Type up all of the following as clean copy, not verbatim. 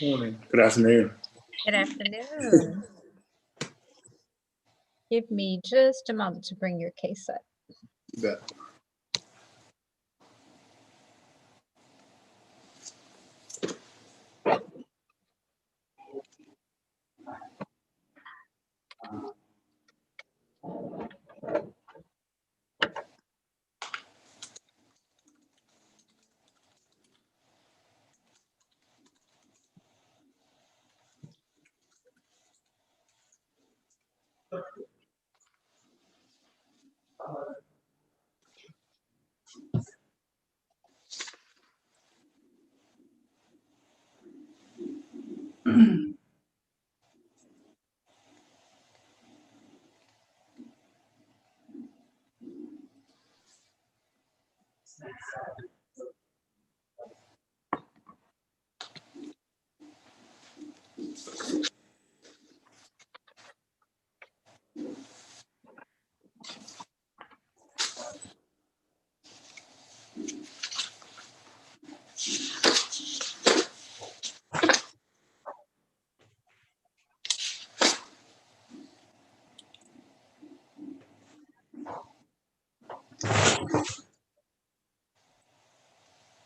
Morning. Good afternoon. Good afternoon. Give me just a moment to bring your case up. You bet.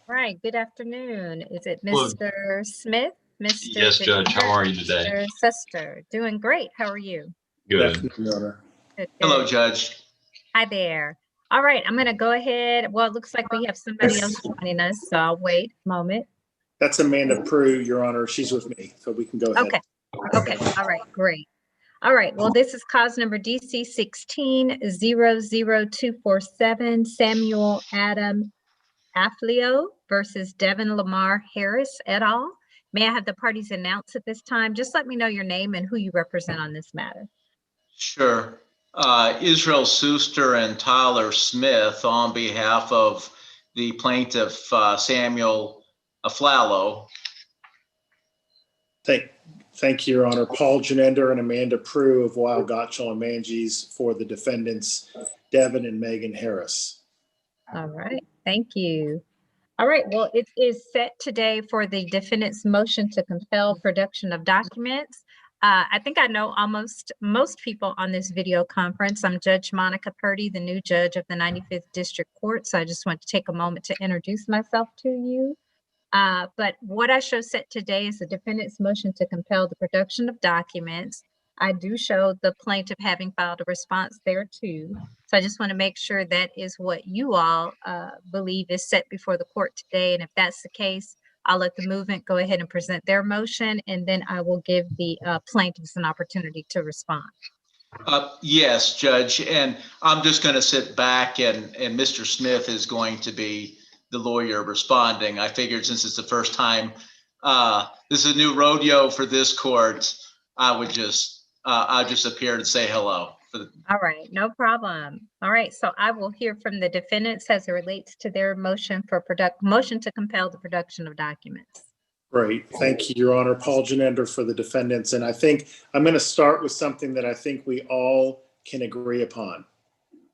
Right. Good afternoon. Is it Hello. Mr. Smith? Mr. Yes, Judge. How are you today? Mr. Sester. Doing great. How are you? Good Good. afternoon, Your Honor. Good, Hello, good. Judge. Hi there. All right. I'm going to go ahead. Well, it looks like we have somebody else joining us, so I'll wait a moment. That's Amanda Prue, Your Honor. She's with me, so we can go ahead. Okay. Okay. All right. Great. All right. Well, this is cause number DC 16-00247, Samuel Adam Afflio versus Devin Lamar Harris et al. May I have the parties announced at this time? Just let me know your name and who you represent on this matter. Sure. Israel Suster and Tyler Smith on behalf of the plaintiff, Samuel Aflalo. Thank you, Your Honor. Paul Janender and Amanda Prue of Weil, Gottschall, and Manges for the defendants, Devin and Megan Harris. All right. Thank you. All right. Well, it is set today for the defendant's motion to compel production of documents. I think I know almost most people on this video conference. I'm Judge Monica Purdy, the new judge of the 95th District Court. So I just want to take a moment to introduce myself to you. But what I show set today is the defendant's motion to compel the production of documents. I do show the plaintiff having filed a response there too. So I just want to make sure that is what you all believe is set before the court today. And if that's the case, I'll let the movement go ahead and present their motion, and then I will give the plaintiffs an opportunity to respond. Yes, Judge, and I'm just going to sit back and Mr. Smith is going to be the lawyer responding. I figured since it's the first time, this is a new rodeo for this court, I'll just appear and say hello. All right, no problem. All right, so I will hear from the defendants as it relates to their motion for motion to compel the production of documents. Great. Thank you, Your Honor. Paul Janender for the defendants. And I think I'm going to start with something that I think we all can agree upon.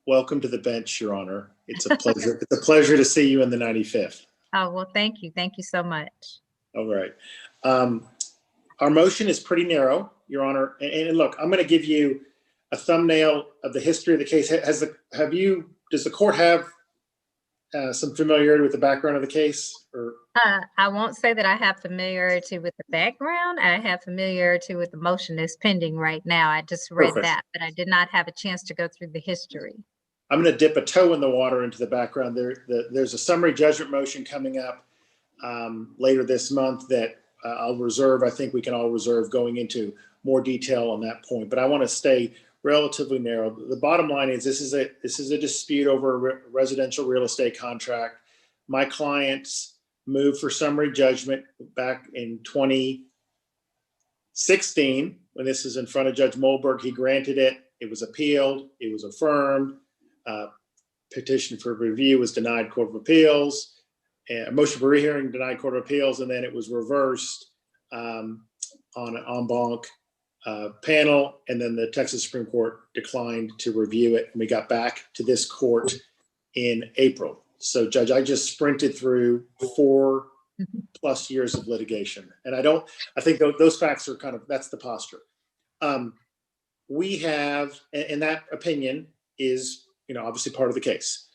Welcome to the bench, Your Honor. It's a pleasure. It's a pleasure to see you in the 95th. Oh, well, thank you. Thank you so much. All right. Our motion is pretty narrow, Your Honor. And look, I'm going to give you a thumbnail of the history of the case. Does the court have some familiarity with the background of the case? Or I won't say that I have familiarity with the background. I have familiarity with the motion that's pending right now. I just read that, but I did not have a chance to go through the history. I'm going to dip a toe in the water into the background. There's a summary judgment motion coming up later this month that I'll reserve. I think we can all reserve going into more detail on that point, but I want to stay relatively narrow. The bottom line is this is a dispute over a residential real estate contract. My clients moved for summary judgment back in 2016 when this is in front of Judge Molberg. He granted it. It was appealed. It was affirmed. Petition for review was denied Court of Appeals. A motion for rehearing denied Court of Appeals, and then it was reversed on an en banc panel, and then the Texas Supreme Court declined to review it, and we got back to this court in April. So Judge, I just sprinted through 4+ years of litigation. And I think those facts are that's the posture. We have, and that opinion is, obviously part of the case.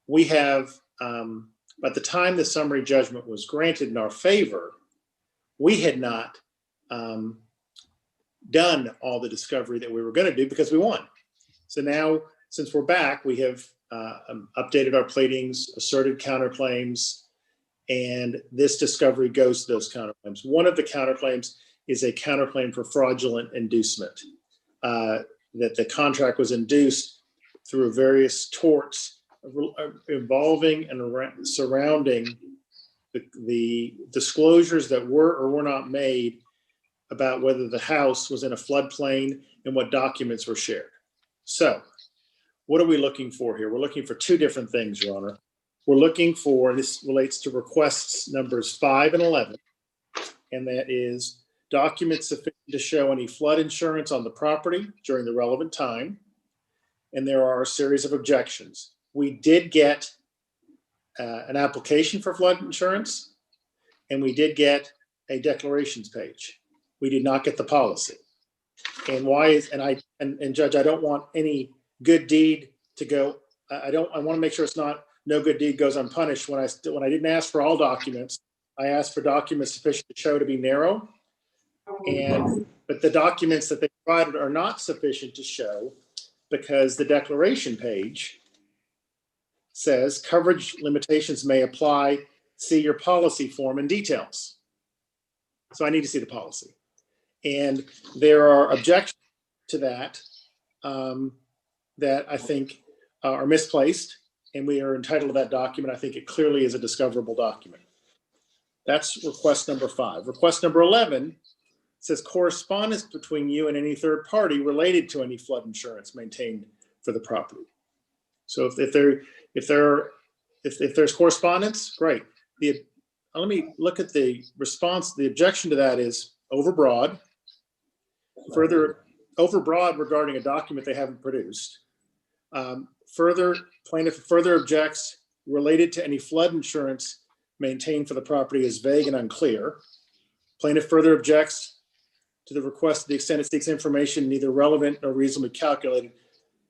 We have, at the time the summary judgment was granted in our favor, we had not done all the discovery that we were going to do because we won. So now, since we're back, we have updated our pleadings, asserted counterclaims, and this discovery goes to those counterclaims. One of the counterclaims is a counterclaim for fraudulent inducement, that the contract was induced through various torts involving and surrounding the disclosures that were or were not made about whether the house was in a floodplain and what documents were shared. So what are we looking for here? We're looking for two different things, Your Honor. We're looking for, and this relates to requests numbers 5 and 11, and that is documents sufficient to show any flood insurance on the property during the relevant time. And there are a series of objections. We did get an application for flood insurance, and we did get a declarations page. We did not get the policy. And why is, and Judge, I don't want any good deed to go, I want to make sure it's not no good deed goes unpunished. When I didn't ask for all documents, I asked for documents sufficient to show to be narrow. But the documents that they provided are not sufficient to show, because the declaration page says coverage limitations may apply. See your policy form and details. So I need to see the policy. And there are objections to that that I think are misplaced, and we are entitled to that document. I think it clearly is a discoverable document. That's request number 5. Request number 11 says correspondence between you and any third party related to any flood insurance maintained for the property. So if there's correspondence, great. Let me look at the response. The objection to that is overbroad. Overbroad regarding a document they haven't produced. Plaintiff further objects related to any flood insurance maintained for the property is vague and unclear. Plaintiff further objects to the request to the extent it seeks information neither relevant nor reasonably calculated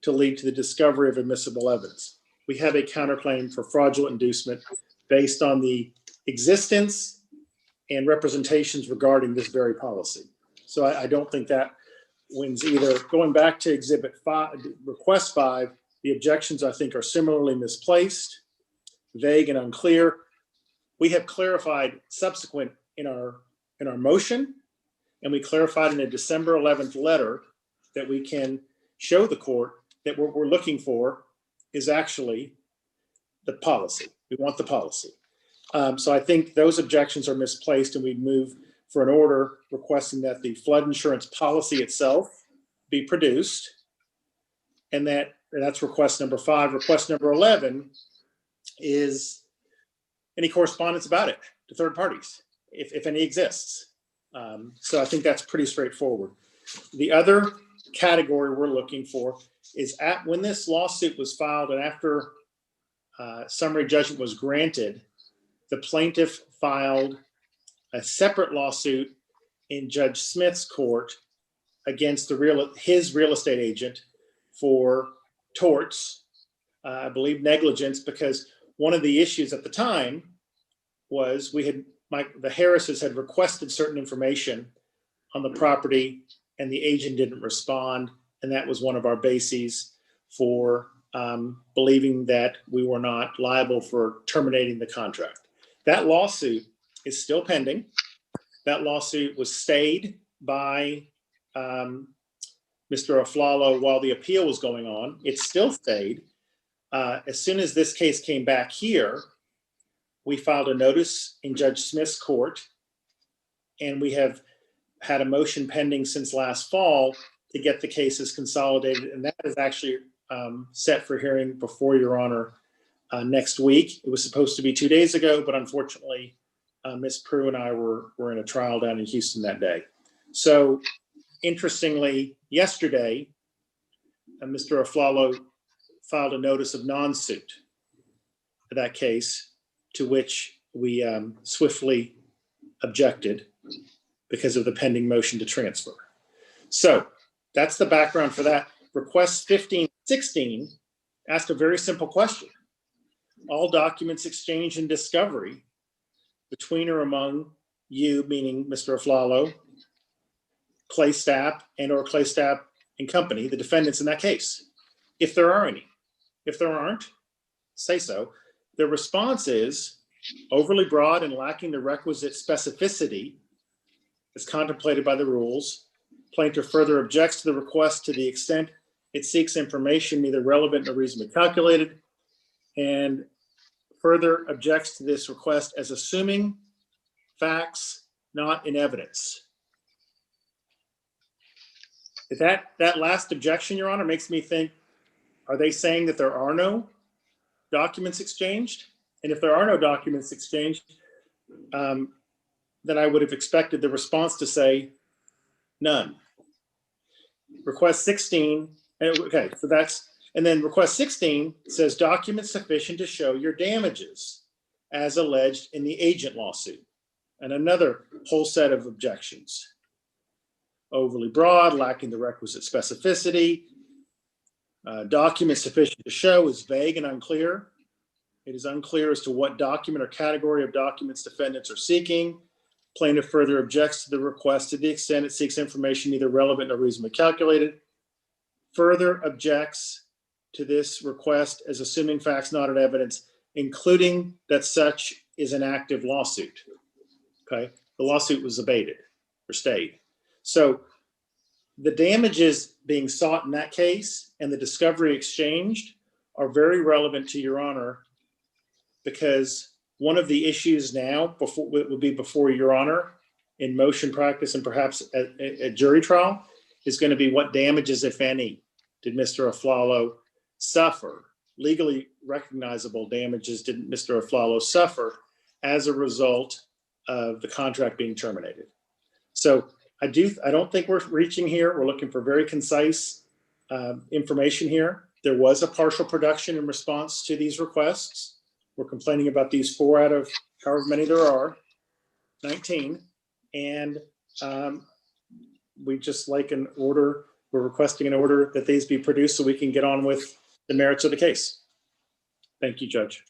to lead to the discovery of admissible evidence. We have a counterclaim for fraudulent inducement based on the existence and representations regarding this very policy. So I don't think that wins either. Going back to Exhibit 5, Request 5, the objections I think are similarly misplaced, vague and unclear. We have clarified subsequent in our motion, and we clarified in a December 11th letter that we can show the court that what we're looking for is actually the policy. We want the policy. So I think those objections are misplaced, and we'd move for an order requesting that the flood insurance policy itself be produced. And that's request number 5. Request number 11 is any correspondence about it to third parties, if any exists. So I think that's pretty straightforward. The other category we're looking for is when this lawsuit was filed and after summary judgment was granted, the plaintiff filed a separate lawsuit in Judge Smith's court against his real estate agent for torts, I believe negligence, because one of the issues at the time was the Harrises had requested certain information on the property and the agent didn't respond. And that was one of our bases for believing that we were not liable for terminating the contract. That lawsuit is still pending. That lawsuit was stayed by Mr. Aflalo while the appeal was going on. It's still stayed. As soon as this case came back here, we filed a notice in Judge Smith's court, and we have had a motion pending since last fall to get the cases consolidated, and that is actually set for hearing before Your Honor next week. It was supposed to be 2 days ago, but unfortunately, Ms. Prue and I were in a trial down in Houston that day. So interestingly, yesterday, Mr. Aflalo filed a notice of non-suit. that case, to which we swiftly objected because of the pending motion to transfer. So that's the background for that. Request 1516 asked a very simple question. All documents exchanged in discovery between or among you, meaning Mr. Aflalo, Clay Stapp and/or Clay Stapp and Company, the defendants in that case, if there are any. If there aren't, say so. The response is overly broad and lacking the requisite specificity as contemplated by the rules. Plaintiff further objects to the request to the extent it seeks information neither relevant nor reasonably calculated, and further objects to this request as assuming facts not in evidence. That last objection, Your Honor, makes me think, are they saying that there are no documents exchanged? And if there are no documents exchanged, then I would have expected the response to say none. Request 16, okay, so that's, and then request 16 says documents sufficient to show your damages as alleged in the agent lawsuit. And another whole set of objections. Overly broad, lacking the requisite specificity. Documents sufficient to show is vague and unclear. It is unclear as to what document or category of documents defendants are seeking. Plaintiff further objects to the request to the extent it seeks information neither relevant nor reasonably calculated. Further objects to this request as assuming facts not in evidence, including that such is an active lawsuit. Okay, the lawsuit was abated or stayed. So the damages being sought in that case and the discovery exchanged are very relevant to Your Honor, because one of the issues now would be before Your Honor in motion practice and perhaps at jury trial is going to be what damages, if any, did Mr. Aflalo suffer? Legally recognizable damages did Mr. Aflalo suffer as a result of the contract being terminated? So I don't think we're reaching here. We're looking for very concise information here. There was a partial production in response to these requests. We're complaining about these 4 out of however many there are, 19. And we just like an order. We're requesting an order that these be produced so we can get on with the merits of the case. Thank you, Judge.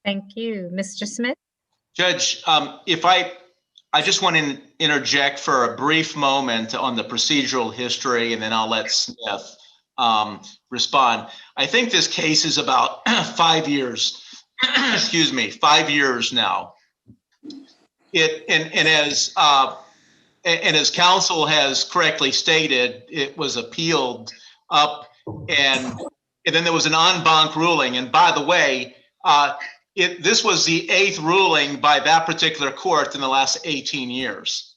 Thank you. Mr. Smith? Judge, if I just want to interject for a brief moment on the procedural history, and then I'll let Smith respond. I think this case is about 5 years, excuse me, 5 years now. And as counsel has correctly stated, it was appealed up, and then there was an en banc ruling. And by the way, this was the 8th ruling by that particular court in the last 18 years.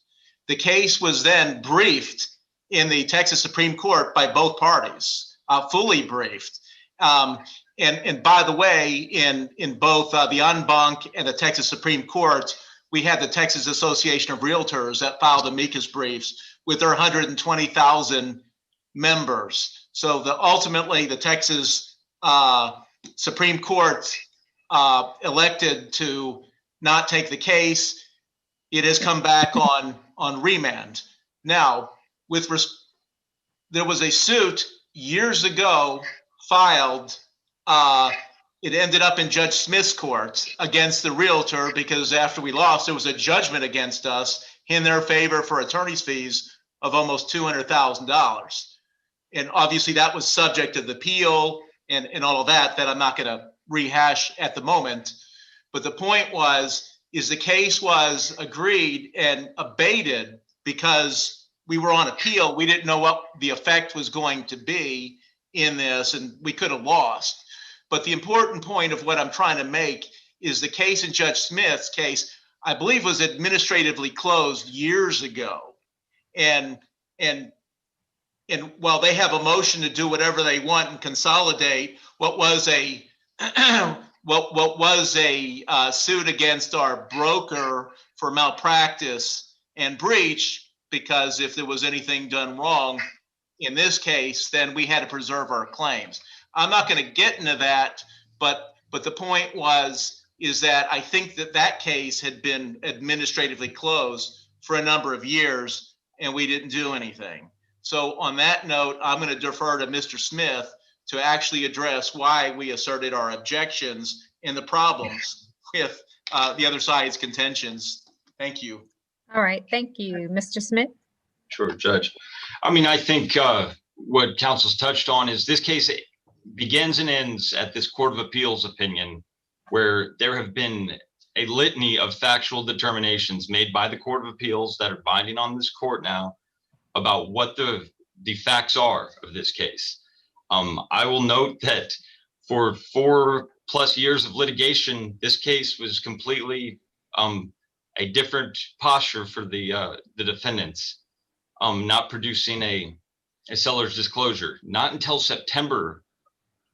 The case was then briefed in the Texas Supreme Court by both parties, fully briefed. And by the way, in both the en banc and the Texas Supreme Court, we had the Texas Association of Realtors that filed amicus briefs with their 120,000 members. So ultimately, the Texas Supreme Court elected to not take the case. It has come back on remand. Now, there was a suit years ago filed. It ended up in Judge Smith's court against the realtor, because after we lost, there was a judgment against us in their favor for attorney's fees of almost $200,000. And obviously that was subject to the appeal and all of that I'm not going to rehash at the moment. But the point is the case was agreed and abated because we were on appeal. We didn't know what the effect was going to be in this, and we could have lost. But the important point of what I'm trying to make is the case in Judge Smith's case, I believe, was administratively closed years ago. And while they have a motion to do whatever they want and consolidate what was a suit against our broker for malpractice and breach, because if there was anything done wrong in this case, then we had to preserve our claims. I'm not going to get into that, but But the point is that I think that case had been administratively closed for a number of years and we didn't do anything. So on that note, I'm going to defer to Mr. Smith to actually address why we asserted our objections and the problems with the other side's contentions. Thank you. All right, thank you. Mr. Smith? Sure, Judge. I mean, I think what counsel's touched on is this case begins and ends at this Court of Appeals opinion, where there have been a litany of factual determinations made by the Court of Appeals that are binding on this court now about what the facts are of this case. I will note that for 4+ years of litigation, this case was completely a different posture for the defendants, not producing a seller's disclosure. Not until September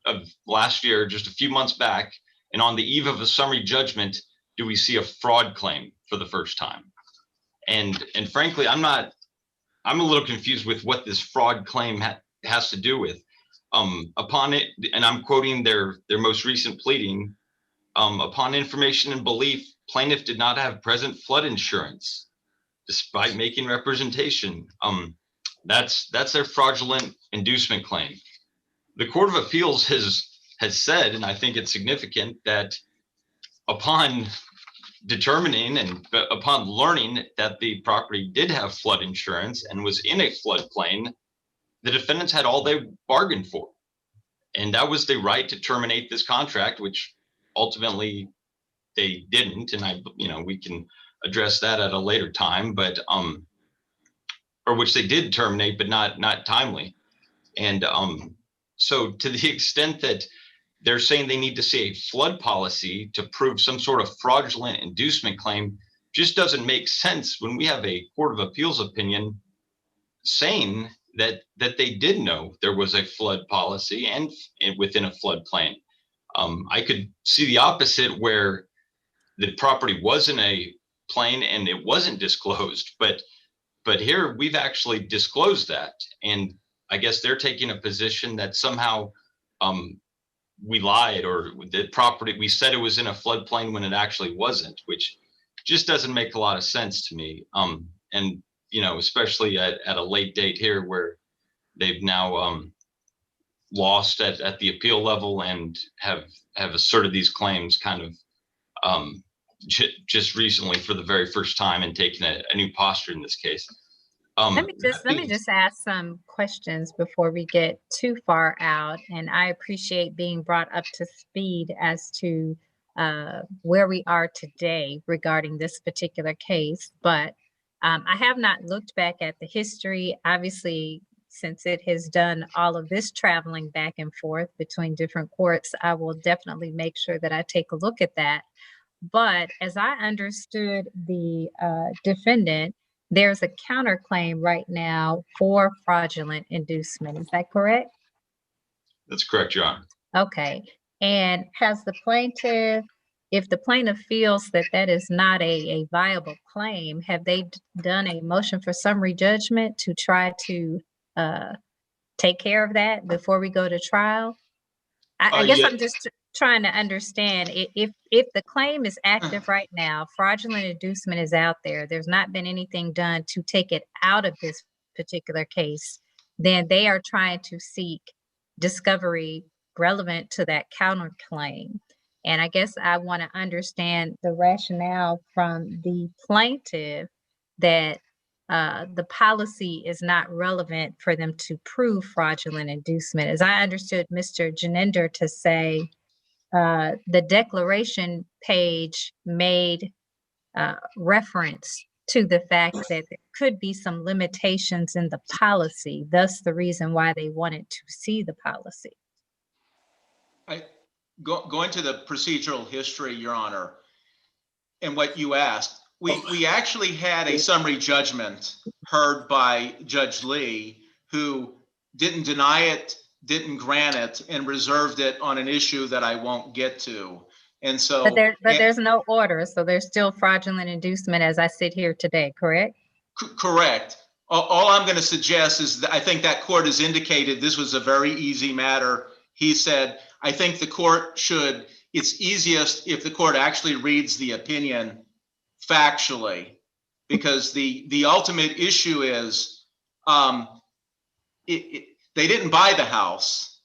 of last year, just a few months back, and on the eve of a summary judgment, do we see a fraud claim for the first time. And frankly, I'm a little confused with what this fraud claim has to do with. Upon it, and I'm quoting their most recent pleading, upon information and belief, plaintiff did not have present flood insurance, despite making representation. That's their fraudulent inducement claim. The Court of Appeals has said, and I think it's significant, that upon determining and upon learning that the property did have flood insurance and was in a floodplain, the defendants had all they bargained for. And that was the right to terminate this contract, which ultimately they didn't. And we can address that at a later time, but or which they did terminate, but not timely. And so to the extent that they're saying they need to see a flood policy to prove some sort of fraudulent inducement claim, just doesn't make sense when we have a Court of Appeals opinion saying that they did know there was a flood policy and within a floodplain. I could see the opposite, where the property was in a plain and it wasn't disclosed, but here we've actually disclosed that. And I guess they're taking a position that somehow we lied, or the property, we said it was in a floodplain when it actually wasn't, which just doesn't make a lot of sense to me. And especially at a late date here, where they've now lost at the appeal level and have asserted these claims kind of just recently for the very first time and taken a new posture in this case. Let me just ask some questions before we get too far out. And I appreciate being brought up to speed as to where we are today regarding this particular case. But I have not looked back at the history, obviously, since it has done all of this traveling back and forth between different courts. I will definitely make sure that I take a look at that. But as I understood the defendant, there's a counterclaim right now for fraudulent inducement. Is that correct? That's correct, Your Honor. Okay. And has the plaintiff, if the plaintiff feels that that is not a viable claim, have they done a motion for summary judgment to try to take care of that before we go to trial? I guess I'm just trying to understand if the claim is active right now, fraudulent inducement is out there, there's not been anything done to take it out of this particular case, then they are trying to seek discovery relevant to that counterclaim. And I guess I want to understand the rationale from the plaintiff that the policy is not relevant for them to prove fraudulent inducement. As I understood Mr. Janinder to say, the declaration page made reference to the fact that there could be some limitations in the policy, thus the reason why they wanted to see the policy. Going to the procedural history, Your Honor, and what you asked, we actually had a summary judgment heard by Judge Lee, who didn't deny it, didn't grant it, and reserved it on an issue that I won't get to. And so, but there's no order, so there's still fraudulent inducement as I sit here today, correct? Correct. All I'm going to suggest is that I think that court has indicated this was a very easy matter. He said, I think the court should it's easiest if the court actually reads the opinion factually, because the ultimate issue is they didn't buy the house,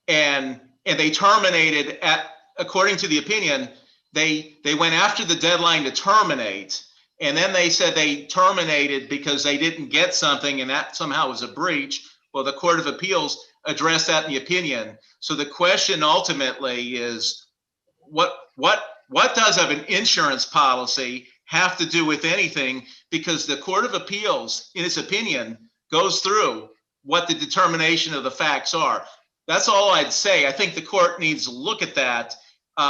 and they terminated according to the opinion, they went after the deadline to terminate, and then they said they terminated because they didn't get something, and that somehow was a breach. Well, the Court of Appeals addressed that in the opinion. So the question ultimately is, what does of an insurance policy have to do with anything? Because the Court of Appeals, in its opinion, goes through what the determination of the facts are. That's all I'd say. I think the court needs to look at that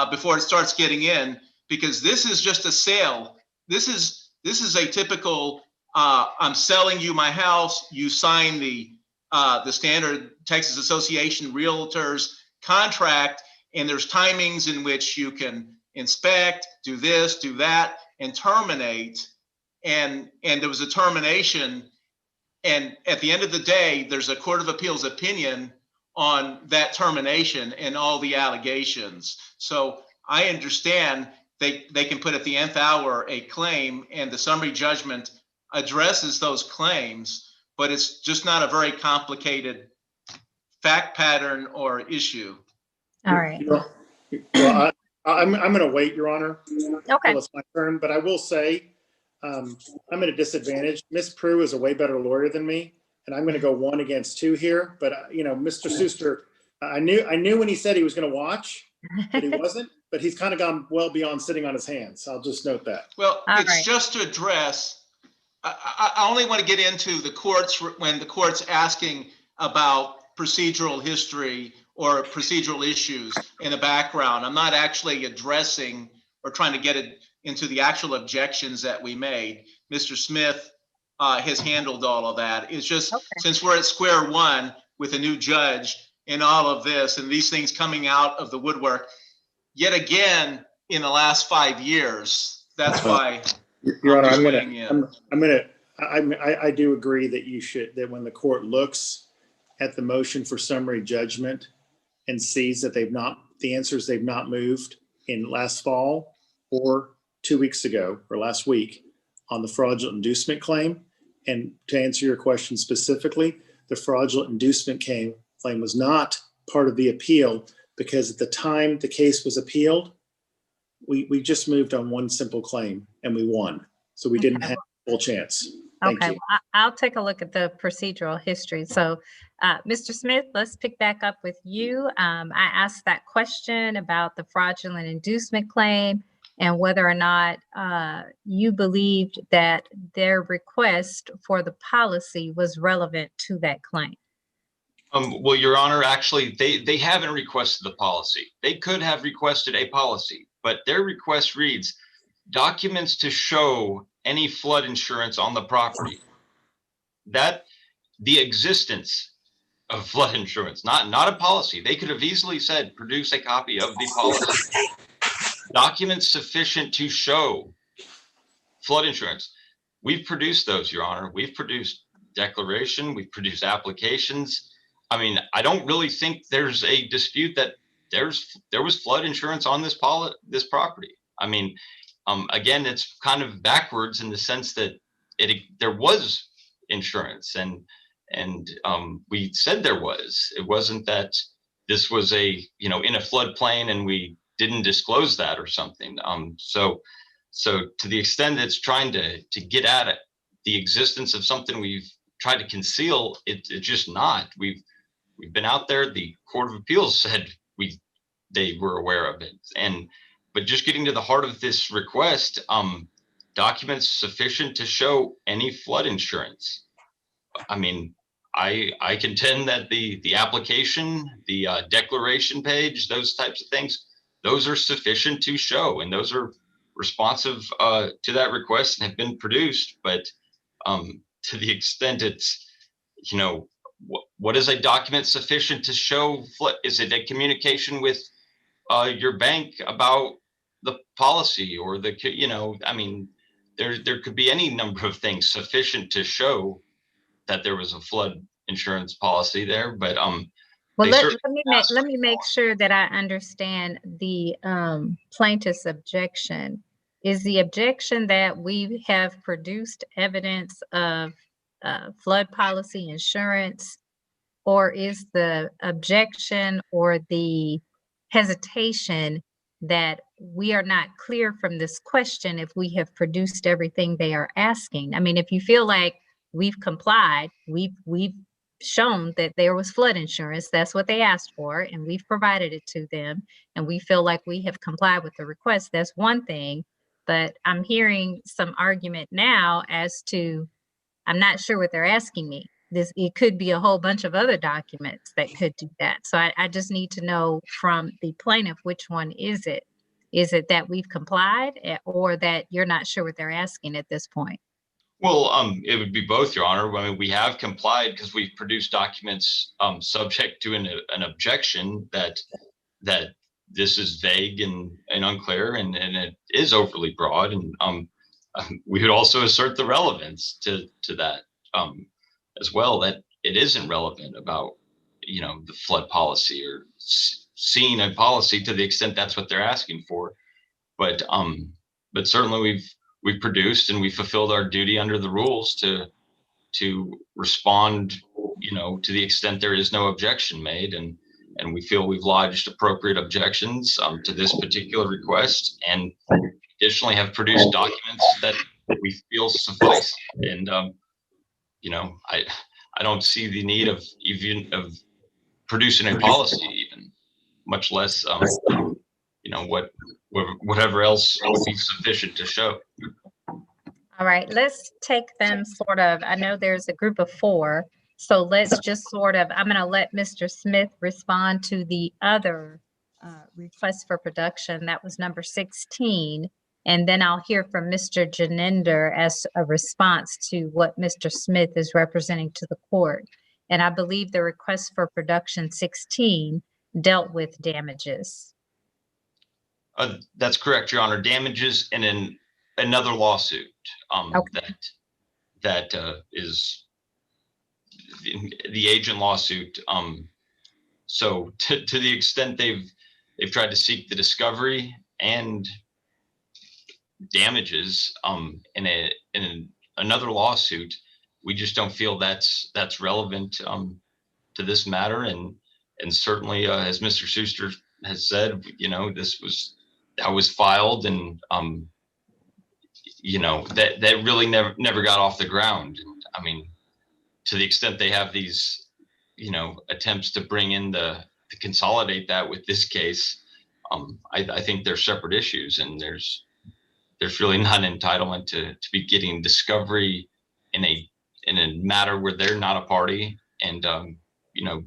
before it starts getting in, because this is just a sale. This is a typical, I'm selling you my house. You sign the standard Texas Association Realtors contract, and there's timings in which you can inspect, do this, do that, and terminate. And there was a termination. And at the end of the day, there's a Court of Appeals opinion on that termination and all the allegations. So I understand they can put at the nth hour a claim, and the summary judgment addresses those claims, but it's just not a very complicated fact pattern or issue. All right. Well, I'm going to wait, Your Honor. Okay. It's my turn, but I will say I'm at a disadvantage. Ms. Prue is a way better lawyer than me, and I'm going to go 1 against 2 here. But Mr. Suster, I knew when he said he was going to watch, but he wasn't. But he's kind of gone well beyond sitting on his hands. I'll just note that. Well, All it's right. just to address. I only want to get into the courts when the court's asking about procedural history or procedural issues in the background. I'm not actually addressing or trying to get it into the actual objections that we made. Mr. Smith has handled all of that. It's just since we're at square one with a new judge and all of this and these things coming out of the woodwork, yet again in the last 5 years, that's why. Your Honor, I do agree that when the court looks at the motion for summary judgment and sees that they've not moved in last fall or 2 weeks ago or last week on the fraudulent inducement claim. And to answer your question specifically, the fraudulent inducement claim was not part of the appeal, because at the time the case was appealed, we just moved on one simple claim and we won. So we didn't have a full chance. Thank you. Well, I'll take a look at the procedural history. So, Mr. Smith, let's pick back up with you. I asked that question about the fraudulent inducement claim and whether or not you believed that their request for the policy was relevant to that claim. Well, Your Honor, actually, they haven't requested the policy. They could have requested a policy, but their request reads, documents to show any flood insurance on the property. That the existence of flood insurance, not a policy. They could have easily said, produce a copy of the policy. Documents sufficient to show flood insurance. We've produced those, Your Honor. We've produced declaration. We've produced applications. I mean, I don't really think there's a dispute that there was flood insurance on this property. I mean, again, it's kind of backwards in the sense that there was insurance, and we said there was. It wasn't that this was in a floodplain and we didn't disclose that or something. So to the extent it's trying to get at it, the existence of something we've tried to conceal, it's just not. We've been out there. The Court of Appeals said they were aware of it, but just getting to the heart of this request, documents sufficient to show any flood insurance. I mean, I contend that the application, the declaration page, those types of things, those are sufficient to show, and those are responsive to that request and have been produced. But to the extent it's, what is a document sufficient to show? Is it a communication with your bank about the policy or I mean, there could be any number of things sufficient to show that there was a flood insurance policy there. But Well, They let certainly me asked make sure that I understand the plaintiff's objection. Is the objection that we have produced evidence of flood policy insurance, or is the objection or the hesitation that we are not clear from this question if we have produced everything they are asking? I mean, if you feel like we've complied, we've shown that there was flood insurance, that's what they asked for, and we've provided it to them, and we feel like we have complied with the request, that's one thing. But I'm hearing some argument now as to, I'm not sure what they're asking me. It could be a whole bunch of other documents that could do that. So I just need to know from the plaintiff, which one is it? Is it that we've complied, or that you're not sure what they're asking at this point? Well, it would be both, Your Honor. I mean, we have complied because we've produced documents subject to an objection that this is vague and unclear, and it is overly broad. And we would also assert the relevance to that as well, that it isn't relevant about, the flood policy or seeing a policy to the extent that's what they're asking for. But certainly we've produced and we fulfilled our duty under the rules to respond, to the extent there is no objection made, and we feel we've lodged appropriate objections to this particular request, and additionally have produced documents that we feel suffice. And I don't see the need of producing a policy, even much less whatever else would be sufficient to show. All right, let's take them sort of, I know there's a group of 4, so let's just sort of, I'm going to let Mr. Smith respond to the other request for production. That was number 16. And then I'll hear from Mr. Janinder as a response to what Mr. Smith is representing to the court. And I believe the request for production 16 dealt with damages. That's correct, Your Honor. Damages in another lawsuit Okay. that is the agent lawsuit. So to the extent they've tried to seek the discovery and damages in another lawsuit, we just don't feel that's relevant to this matter. And certainly, as Mr. Schuster has said, that was filed, and that really never got off the ground. I mean, to the extent they have these, attempts to bring in to consolidate that with this case, I think they're separate issues, and there's really not an entitlement to be getting discovery in a matter where they're not a party, and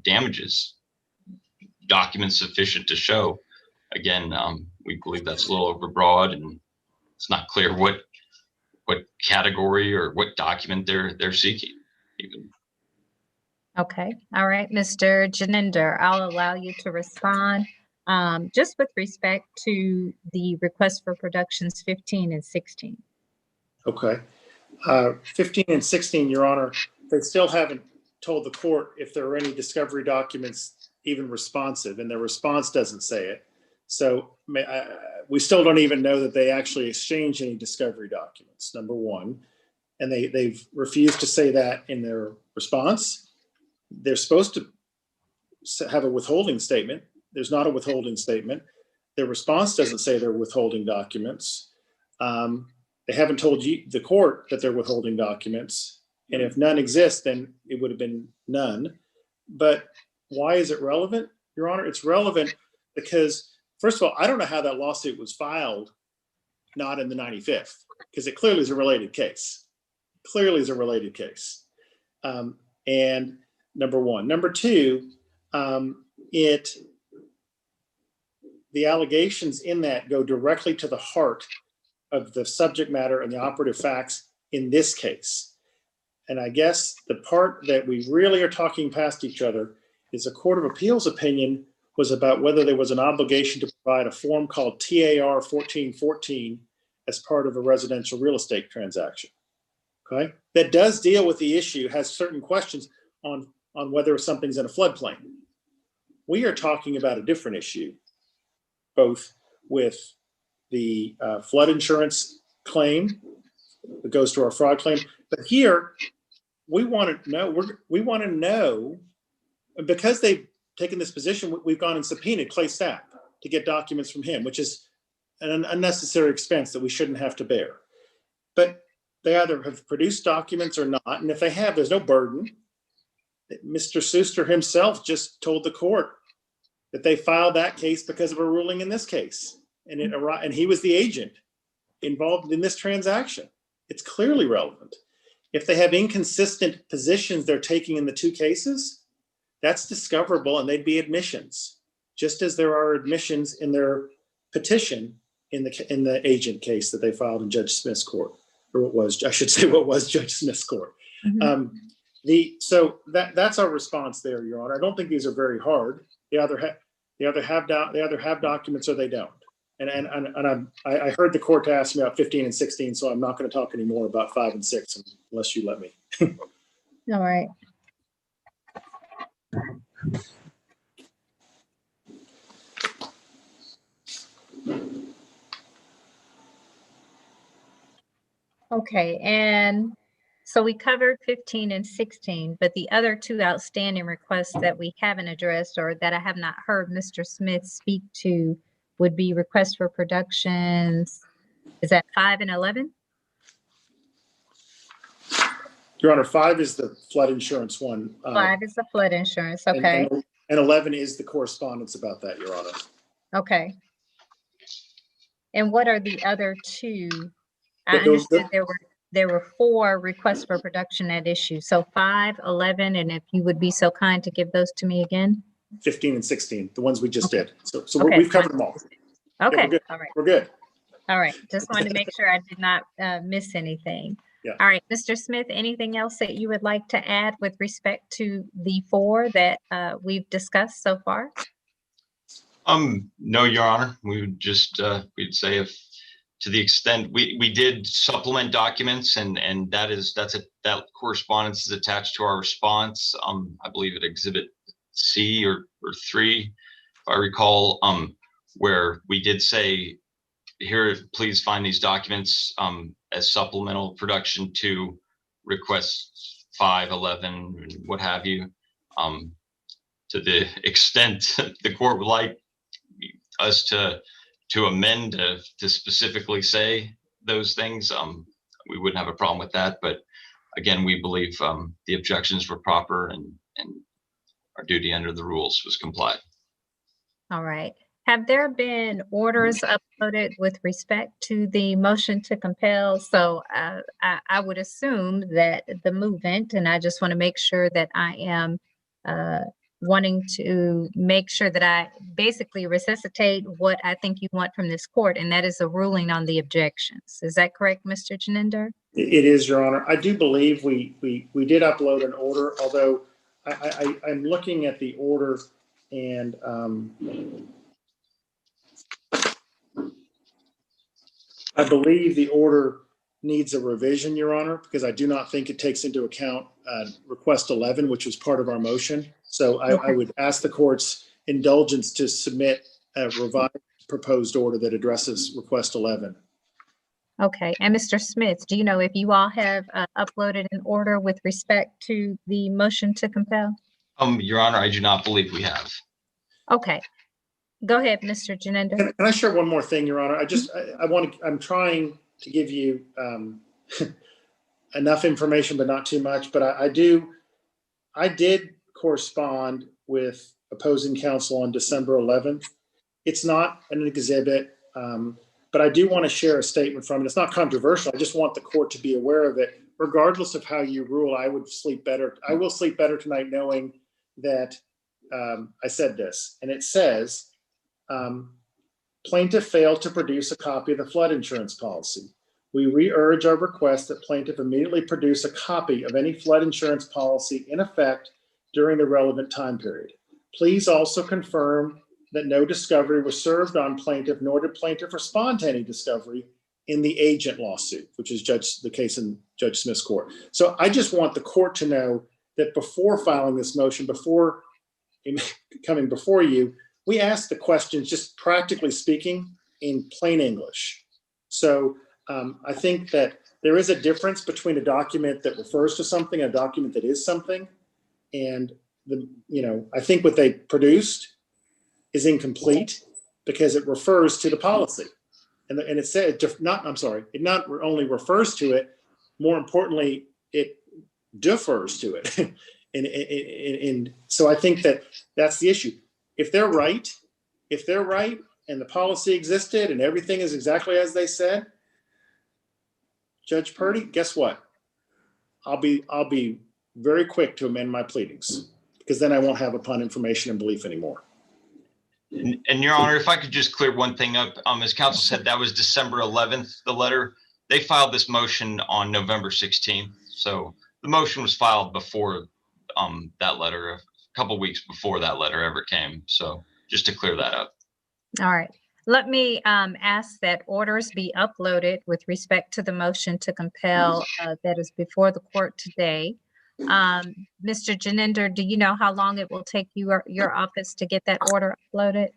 damages documents sufficient to show. Again, we believe that's a little overbroad, and it's not clear what category or what document they're seeking even. Okay, all right, Mr. Janinder, I'll allow you to respond just with respect to the request for productions 15 and 16. Okay. 15 and 16, Your Honor, they still haven't told the court if there are any discovery documents even responsive, and their response doesn't say it. So we still don't even know that they actually exchanged any discovery documents, number one. And they've refused to say that in their response. They're supposed to have a withholding statement. There's not a withholding statement. Their response doesn't say they're withholding documents. They haven't told the court that they're withholding documents. And if none exist, then it would have been none. But why is it relevant, Your Honor? It's relevant because, first of all, I don't know how that lawsuit was filed not in the 95th, because it clearly is a related case. Clearly is a related case. And number one. Number two, the allegations in that go directly to the heart of the subject matter and the operative facts in this case. And I guess the part that we really are talking past each other is a Court of Appeals opinion was about whether there was an obligation to provide a form called TAR 1414 as part of a residential real estate transaction. Okay, that does deal with the issue, has certain questions on whether something's in a floodplain. We are talking about a different issue, both with the flood insurance claim that goes to our fraud claim. But here, we want to know, because they've taken this position, we've gone and subpoenaed Clay Stapp to get documents from him, which is an unnecessary expense that we shouldn't have to bear. But they either have produced documents or not. And if they have, there's no burden. Mr. Seuster himself just told the court that they filed that case because of a ruling in this case. And he was the agent involved in this transaction. It's clearly relevant. If they have inconsistent positions they're taking in the two cases, that's discoverable and they'd be admissions, just as there are admissions in their petition in the agent case that they filed in Judge Smith's court, or what was Judge Smith's court. Mm-hmm. So that's our response there, Your Honor. I don't think these are very hard. They either have documents or they don't. And I heard the court ask me about 15 and 16, so I'm not going to talk anymore about 5 and 6 unless you let me. All right. Okay, and so we covered 15 and 16, but the other two outstanding requests that we haven't addressed or that I have not heard Mr. Smith speak to would be requests for productions. Is that 5 and 11? Your Honor, 5 is the flood insurance one. 5 is the flood insurance, okay. And 11 is the correspondence about that, Your Honor. Okay. And what are the other two? I understood there were 4 requests for production at issue. So 5, 11, and if you would be so kind to give those to me again. 15 and 16, the ones we just did. So okay. We've covered them all. Okay, yeah, we're good. All right. We're good. All right, just wanted to make sure I did not miss anything. Yeah. All right, Mr. Smith, anything else that you would like to add with respect to the 4 that we've discussed so far? No, Your Honor. We would just we'd say if to the extent we did supplement documents and that correspondence is attached to our response. I believe at Exhibit C or 3, if I recall, where we did say, here, please find these documents as supplemental production to requests 5, 11, what have you. To the extent the court would like us to amend to specifically say those things, we wouldn't have a problem with that. But again, we believe the objections were proper and our duty under the rules was complied. All right. Have there been orders uploaded with respect to the motion to compel? So I would assume that the movement, and I just want to make sure that I am wanting to make sure that I basically resuscitate what I think you want from this court, and that is a ruling on the objections. Is that correct, Mr. Janinder? It is, Your Honor. I do believe we did upload an order, although I'm looking at the order and I believe the order needs a revision, Your Honor, because I do not think it takes into account request 11, which was part of our motion. So I would ask the court's indulgence to submit a revised proposed order that addresses request 11. Okay. And Mr. Smith, do you know if you all have uploaded an order with respect to the motion to compel? Your Honor, I do not believe we have. Okay. Go ahead, Mr. Janinder. Can I share one more thing, Your Honor? I'm trying to give you enough information, but not too much. But I did correspond with opposing counsel on December 11th. It's not an exhibit, but I do want to share a statement from it. It's not controversial. I just want the court to be aware of it. Regardless of how you rule, I will sleep better tonight knowing that I said this. And it says, plaintiff failed to produce a copy of the flood insurance policy. We re-urge our request that plaintiff immediately produce a copy of any flood insurance policy in effect during the relevant time period. Please also confirm that no discovery was served on plaintiff, nor did plaintiff respond to any discovery in the agent lawsuit, which is the case in Judge Smith's court. So I just want the court to know that before filing this motion, before coming before you, we ask the questions, just practically speaking, in plain English. So I think that there is a difference between a document that refers to something and a document that is something. And I think what they produced is incomplete because it refers to the policy. And it said, it not only refers to it, more importantly, it defers to it. and so I think that that's the issue. If they're right, and the policy existed and everything is exactly as they said, Judge Purdy, guess what? I'll be very quick to amend my pleadings, because then I won't have upon information and belief anymore. And Your Honor, if I could just clear one thing up, as counsel said, that was December 11th, the letter. They filed this motion on November 16th. So the motion was filed before that letter, a couple weeks before that letter ever came. So just to clear that up. All right. Let me ask that orders be uploaded with respect to the motion to compel that is before the court today. Mr. Janinder, do you know how long it will take your office to get that order uploaded?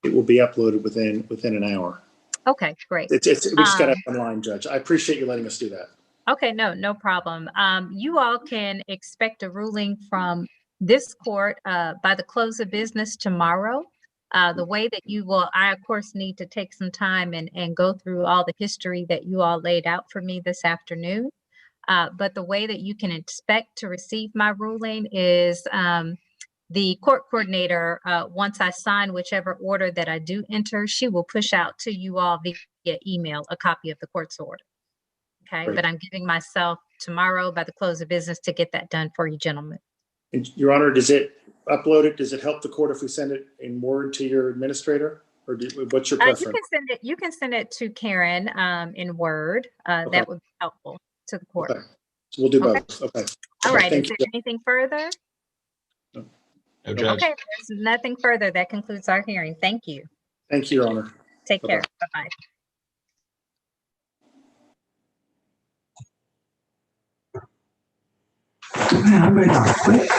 It will be uploaded within an hour. Okay, great. We just got it online, Judge. I appreciate you letting us do that. Okay, no problem. You all can expect a ruling from this court by the close of business tomorrow. The way that I of course need to take some time and go through all the history that you all laid out for me this afternoon. But the way that you can expect to receive my ruling is the court coordinator, once I sign whichever order that I do enter, she will push out to you all via email a copy of the court's order. Okay, Great. but I'm giving myself tomorrow by the close of business to get that done for you, gentlemen. And Your Honor, does it upload it? Does it help the court if we send it in Word to your administrator, or what's your preference? You can send it to Karen in Word. Okay. That would be helpful to the court. Okay. So we'll do Okay. both. Okay. All right. Thank Is you. there anything further? No, Judge. Okay, there's nothing further. That concludes our hearing. Thank you. Thank you, Your Honor. Take Bye-bye. care. Bye-bye. Man, I made a quick.